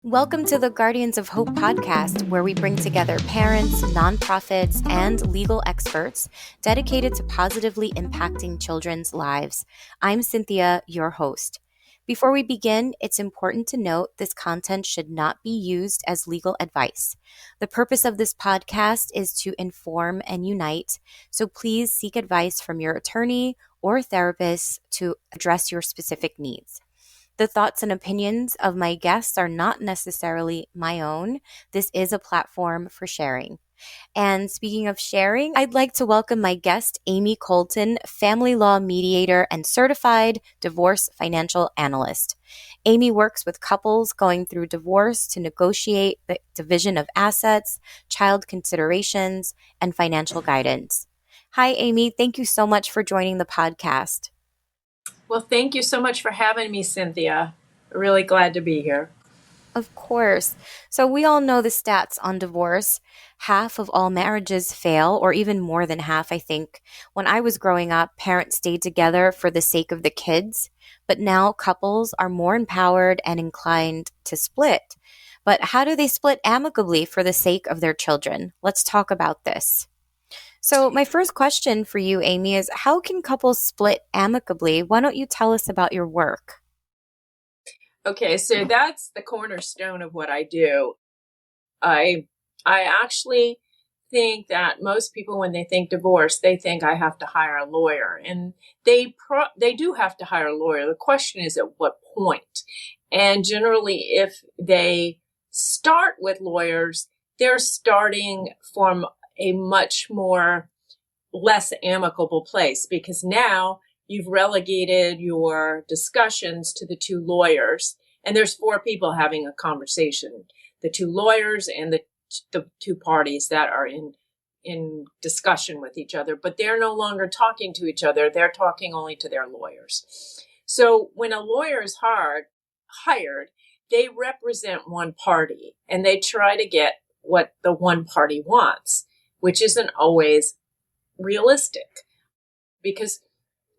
Welcome to the Guardians of Hope podcast, where we bring together parents, nonprofits, and legal experts dedicated to positively impacting children's lives. I'm Cynthia, your host. Before we begin, it's important to note this content should not be used as legal advice. The purpose of this podcast is to inform and unite, so please seek advice from your attorney or therapist to address your specific needs. The thoughts and opinions of my guests are not necessarily my own. This is a platform for sharing. And speaking of sharing, I'd like to welcome my guest, Amy Colton, family law mediator and certified divorce financial analyst. Amy works with couples going through divorce to negotiate the division of assets, child considerations, and financial guidance. Hi, Amy. Thank you so much for joining the podcast. Well, thank you so much for having me, Cynthia. Really glad to be here. Of course. So we all know the stats on divorce. Half of all marriages fail, or even more than half, I think. When I was growing up, parents stayed together for the sake of the kids, but now couples are more empowered and inclined to split. But how do they split amicably for the sake of their children? Let's talk about this. So my first question for you, Amy, is how can couples split amicably? Why don't you tell us about your work? Okay, so that's the cornerstone of what I do. I actually think that most people, when they think divorce, they think I have to hire a lawyer, and they do have to hire a lawyer. The question is at what point? And generally, if they start with lawyers, they're starting from a much more less amicable place, because now you've relegated your discussions to the two lawyers, and there's four people having a conversation, the two lawyers and the two parties that are in discussion with each other, but they're no longer talking to each other. They're talking only to their lawyers. So when a lawyer is hired, they represent one party, and they try to get what the one party wants, which isn't always realistic, because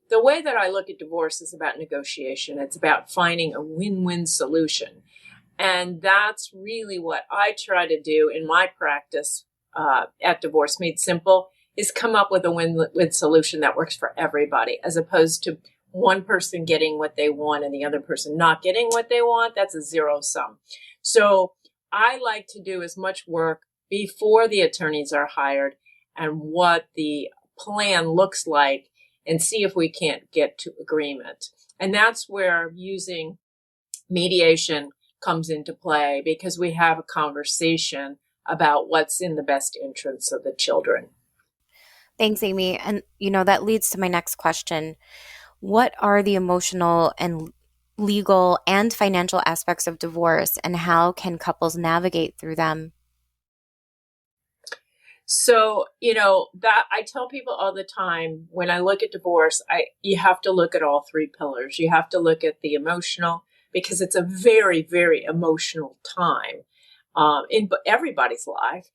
the way that I look at divorce is about negotiation. It's about finding a win-win solution. And that's really what I try to do in my practice at Divorce Made Simple, is come up with a win-win solution that works for everybody, as opposed to one person getting what they want and the other person not getting what they want. That's a zero sum. So I like to do as much work before the attorneys are hired and what the plan looks like, and see if we can't get to agreement. And that's where using mediation comes into play, because we have a conversation about what's in the best interests of the children. Thanks, Amy. And, that leads to my next question. What are the emotional and legal and financial aspects of divorce, and how can couples navigate through them? So, that I tell people all the time, when I look at divorce, you have to look at all three pillars. You have to look at the emotional, because it's a very, very emotional time in everybody's life.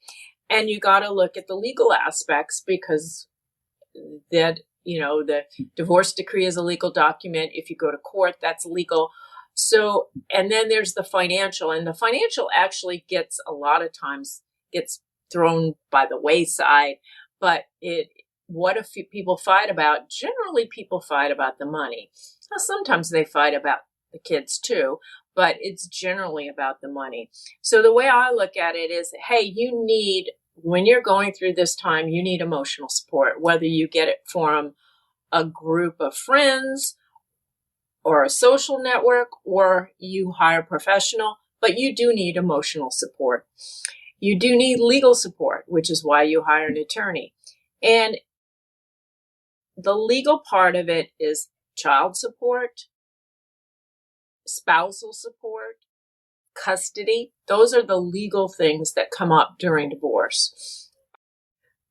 And you got to look at the legal aspects, because the divorce decree is a legal document. If you go to court, that's legal. So, and then there's the financial, and the financial actually gets a lot of times gets thrown by the wayside. But what if people fight about? Generally, people fight about the money. Now, sometimes they fight about the kids too, but it's generally about the money. So the way I look at it is, hey, when you're going through this time, you need emotional support, whether you get it from a group of friends or a social network, or you hire a professional, but you do need emotional support. You do need legal support, which is why you hire an attorney. And the legal part of it is child support, spousal support, custody. Those are the legal things that come up during divorce.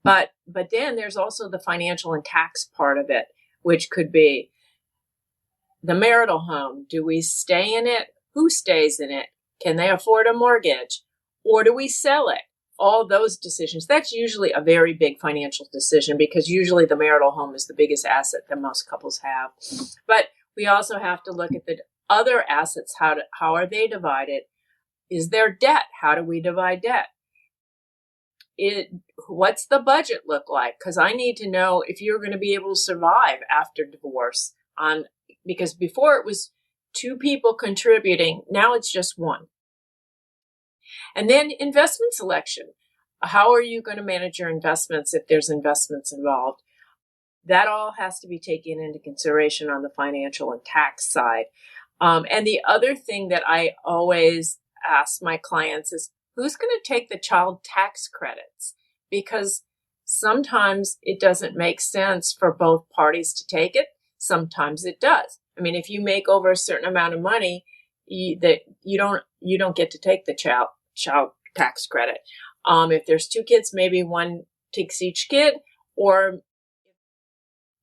But then there's also the financial and tax part of it, which could be the marital home. Do we stay in it? Who stays in it? Can they afford a mortgage? Or do we sell it? All those decisions. That's usually a very big financial decision, because usually the marital home is the biggest asset that most couples have. But we also have to look at the other assets. How are they divided? Is there debt? How do we divide debt? What's the budget look like? Because I need to know if you're going to be able to survive after divorce. Because before it was two people contributing, now it's just one. And then investment selection. How are you going to manage your investments if there's investments involved? That all has to be taken into consideration on the financial and tax side. And the other thing that I always ask my clients is, who's going to take the child tax credits? Because sometimes it doesn't make sense for both parties to take it. Sometimes it does. I mean, if you make over a certain amount of money, you don't get to take the child tax credit. If there's two kids, maybe one takes each kid, or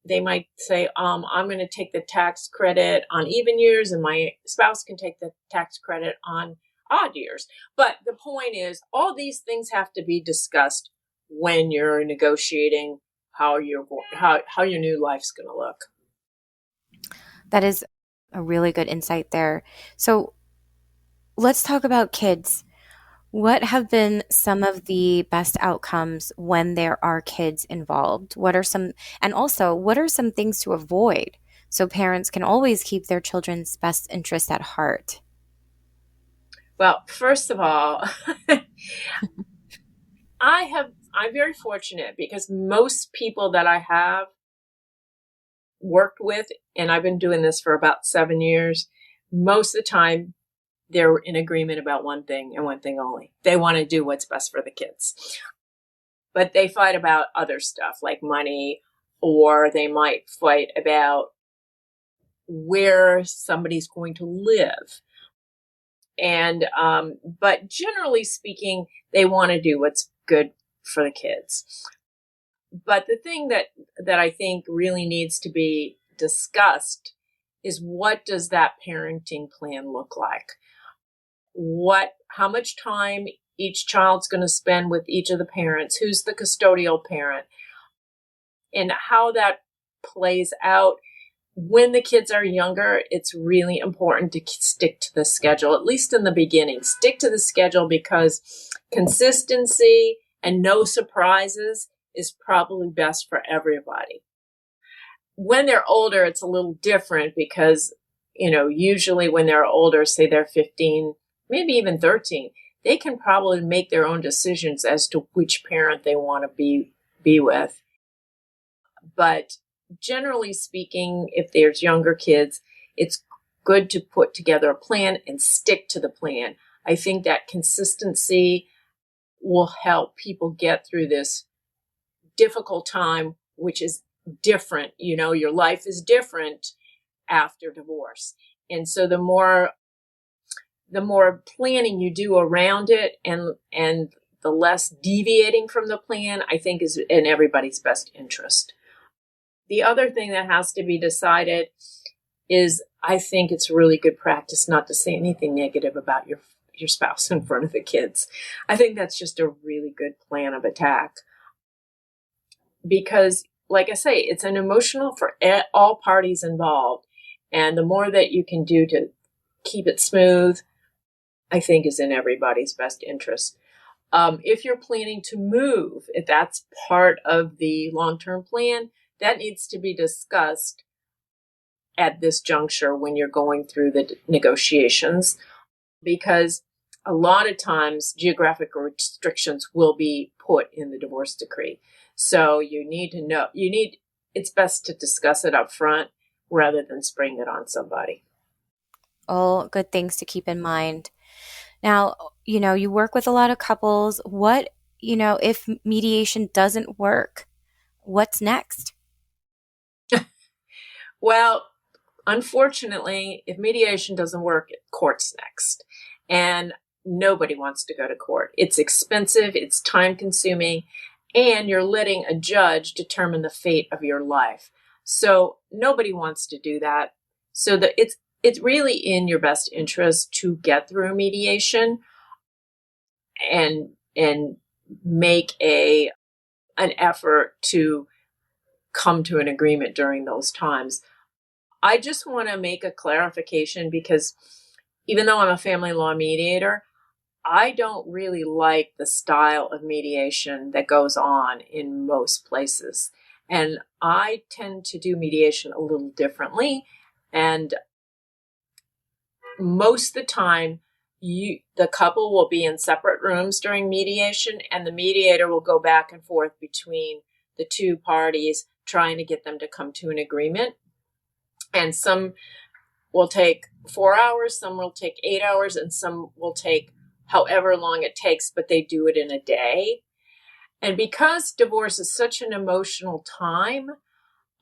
they might say, I'm going to take the tax credit on even years and my spouse can take the tax credit on odd years. But the point is, all these things have to be discussed when you're negotiating how your new life's going to look. That is a really good insight there. So let's talk about kids. What have been some of the best outcomes when there are kids involved? What are some things to avoid so parents can always keep their children's best interests at heart? Well, first of all, I'm very fortunate because most people that I have worked with, and I've been doing this for about 7 years, most of the time they're in agreement about one thing and one thing only. They want to do what's best for the kids. But they fight about other stuff like money, or they might fight about where somebody's going to live. And, but generally speaking, they want to do what's good for the kids. But the thing that I think really needs to be discussed is, what does that parenting plan look like? How much time each child's going to spend with each of the parents, who's the custodial parent, and how that plays out. When the kids are younger, it's really important to stick to the schedule, at least in the beginning. Stick to the schedule, because consistency and no surprises is probably best for everybody. When they're older, it's a little different because, usually when they're older, say they're 15, maybe even 13, they can probably make their own decisions as to which parent they want to be with. But generally speaking, if there's younger kids, it's good to put together a plan and stick to the plan. I think that consistency will help people get through this difficult time, which is different. Your life is different after divorce. And so the more planning you do around it, and the less deviating from the plan, I think is in everybody's best interest. The other thing that has to be decided is, I think it's really good practice not to say anything negative about your spouse in front of the kids. I think that's just a really good plan of attack. Because, like I say, it's an emotional for all parties involved. And the more that you can do to keep it smooth, I think is in everybody's best interest. If you're planning to move, if that's part of the long-term plan, that needs to be discussed at this juncture when you're going through the negotiations, because a lot of times geographic restrictions will be put in the divorce decree. So you need to know, it's best to discuss it up front rather than spring it on somebody. All good things to keep in mind. Now, you work with a lot of couples. What, if mediation doesn't work, what's next? Well, unfortunately, if mediation doesn't work, court's next. And nobody wants to go to court. It's expensive, it's time consuming, and you're letting a judge determine the fate of your life. So nobody wants to do that. So it's really in your best interest to get through mediation and make an effort to come to an agreement during those times. I just want to make a clarification, because even though I'm a family law mediator, I don't really like the style of mediation that goes on in most places. And I tend to do mediation a little differently. And most of the time, the couple will be in separate rooms during mediation, and the mediator will go back and forth between the two parties, trying to get them to come to an agreement. And some will take 4 hours, some will take 8 hours, and some will take however long it takes, but they do it in a day. And because divorce is such an emotional time,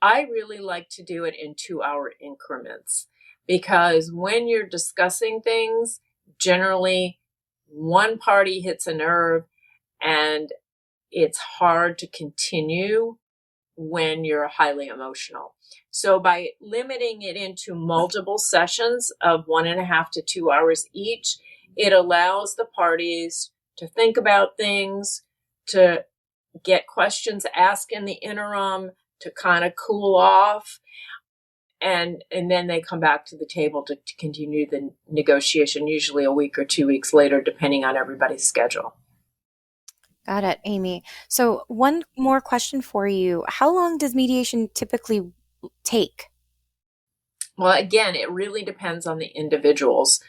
I really like to do it in 2-hour increments, because when you're discussing things, generally one party hits a nerve and it's hard to continue when you're highly emotional. So by limiting it into multiple sessions of 1.5 to 2 hours each, it allows the parties to think about things, to get questions asked in the interim, to kind of cool off, and then they come back to the table to continue the negotiation, usually a week or 2 weeks later, depending on everybody's schedule. Got it, Amy. So one more question for you. How long does mediation typically take? Well, again, it really depends on the individuals.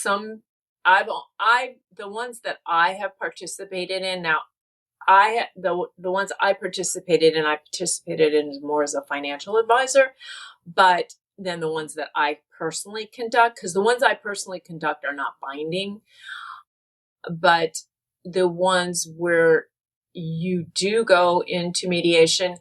The ones that I have participated in now, the ones I participated in more as a financial advisor, but then the ones that I personally conduct, because the ones I personally conduct are not binding, but the ones where you do go into mediation,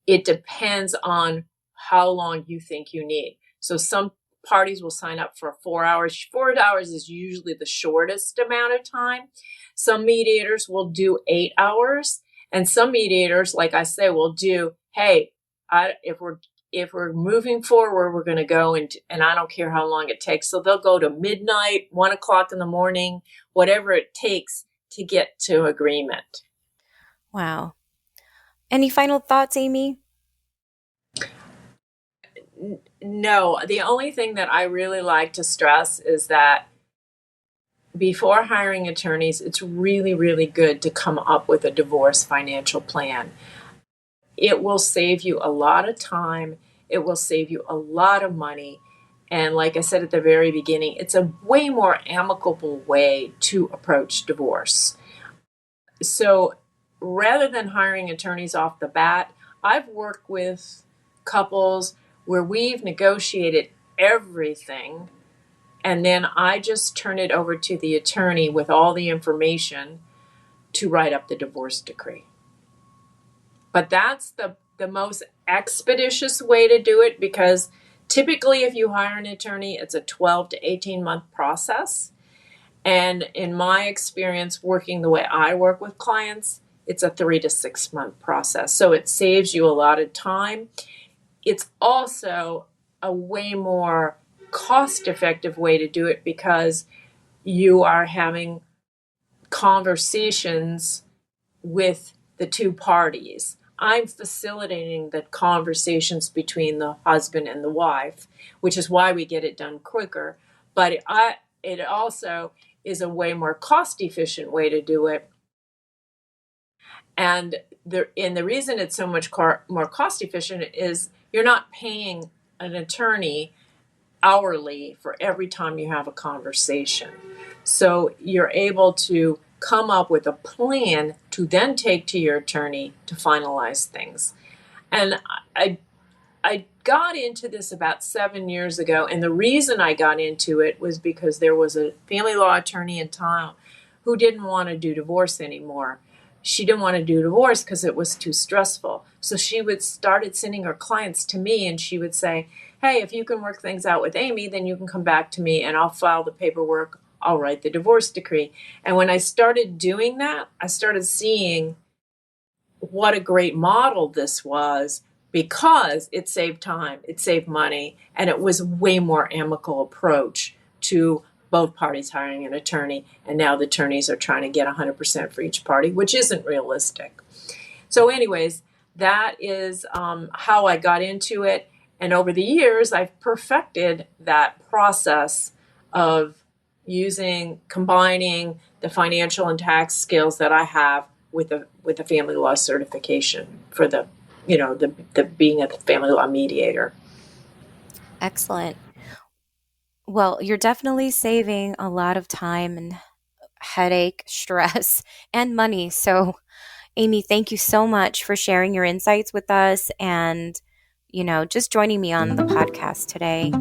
it depends on how long you think you need. So some parties will sign up for 4 hours. 4 hours is usually the shortest amount of time. Some mediators will do 8 hours, and some mediators, like I say, will do, hey, if we're moving forward, we're going to go and I don't care how long it takes. So they'll go to midnight, 1:00 in the morning, whatever it takes to get to agreement. Wow. Any final thoughts, Amy? No, the only thing that I really like to stress is that before hiring attorneys, it's really, really good to come up with a divorce financial plan. It will save you a lot of time. It will save you a lot of money. And like I said at the very beginning, it's a way more amicable way to approach divorce. So rather than hiring attorneys off the bat, I've worked with couples where we've negotiated everything, and then I just turn it over to the attorney with all the information to write up the divorce decree. But that's the most expeditious way to do it, because typically if you hire an attorney, it's a 12 to 18 month process. And in my experience working the way I work with clients, it's a 3 to 6 month process. So it saves you a lot of time. It's also a way more cost-effective way to do it, because you are having conversations with the two parties. I'm facilitating the conversations between the husband and the wife, which is why we get it done quicker. But it also is a way more cost-efficient way to do it. And the reason it's so much more cost-efficient is you're not paying an attorney hourly for every time you have a conversation. So you're able to come up with a plan to then take to your attorney to finalize things. And I got into this about 7 years ago, and the reason I got into it was because there was a family law attorney in town who didn't want to do divorce anymore. She didn't want to do divorce because it was too stressful. So she started sending her clients to me, and she would say, hey, if you can work things out with Amy, then you can come back to me and I'll file the paperwork. I'll write the divorce decree. And when I started doing that, I started seeing what a great model this was, because it saved time, it saved money, and it was a way more amicable approach to both parties hiring an attorney. And now the attorneys are trying to get 100% for each party, which isn't realistic. So anyways, that is how I got into it. And over the years, I've perfected that process of combining the financial and tax skills that I have with the family law certification for the being a family law mediator. Excellent. Well, you're definitely saving a lot of time and headache, stress, and money. So, Amy, thank you so much for sharing your insights with us and, just joining me on the podcast today.